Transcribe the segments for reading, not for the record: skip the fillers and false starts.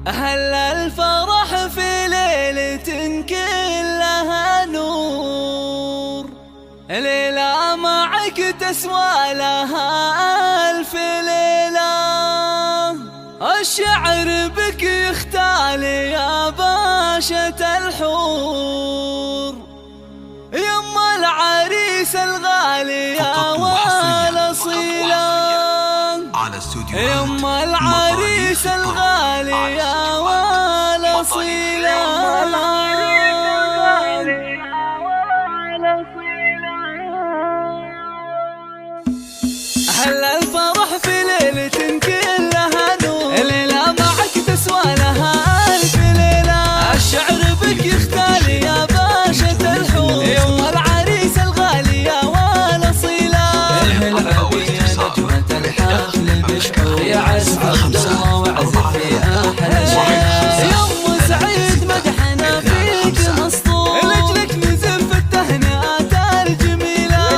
أهل الفرح في ليلة كلها نور، ليلة معك تسوى لها ألف ليلة. الشعر بك يختال يا باشا الحور، يما العريس الغالي يا والأصيلة، يما العريس الغالي يا والأصيلة. أهل الفرح في ليلة كلها نور، ليلة معك تسوى لها ألف ليلة. الشعر بك يختال يا باشا الحور، يما العريس الغالي يا والأصيلة. نجمة الحفل بشعور يا عز عبد الله وعزف في أحلى شيء. يوم سعيد مدحنا فيك مسطور، لأجلك نزف التهنئات الجميلة.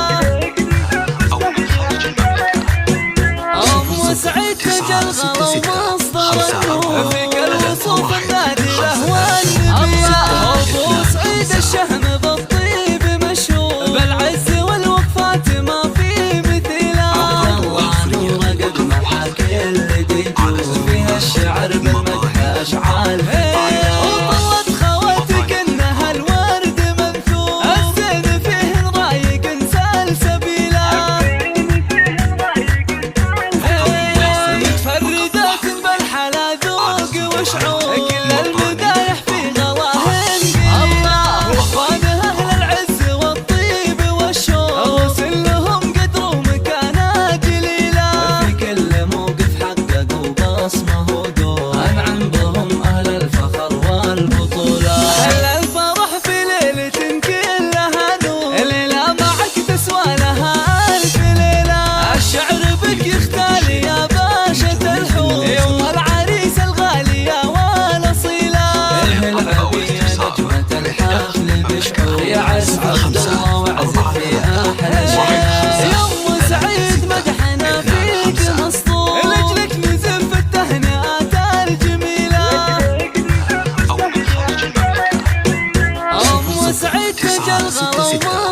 أم سعيد تجل غلا ومصدر النور، فيك الوصوف النادرة والنبيلة. أبو سعيد الشهم بالطيب مشهور، بالعز والوقفات ما في مثيلة. نور قد محاك اللي تجور، فيها الشعر بالمدح أشعال فتيلة. وطلت خواتك إنها الورد منثور، الزين فيه رايق سلسبيلة. متفردات بالحلا ذوق وشعور، كل المدايح في غلاهن الله. واخوان أهل العز والطيب والشوق، وصل لهم قدر ومكانة جليلة. في كل موقف حققوا بصمة ودور، أنعم بهم أهل الفخر والبطولة. أهل الفرح في ليلة كلها نور، ليلة معك تسوى لها ألف ليلة. الشعر بك يختال يا باشا الحور، يما العريس الغالي يا والأصيلة. نجمة الحفل بشعور يا عز عبد الله وعزف في أحلى شيء. يوم سعيد مدحنا فيك مسطور، لأجلك نزف التهنئات الجميلة. أم سعيد تجل غلا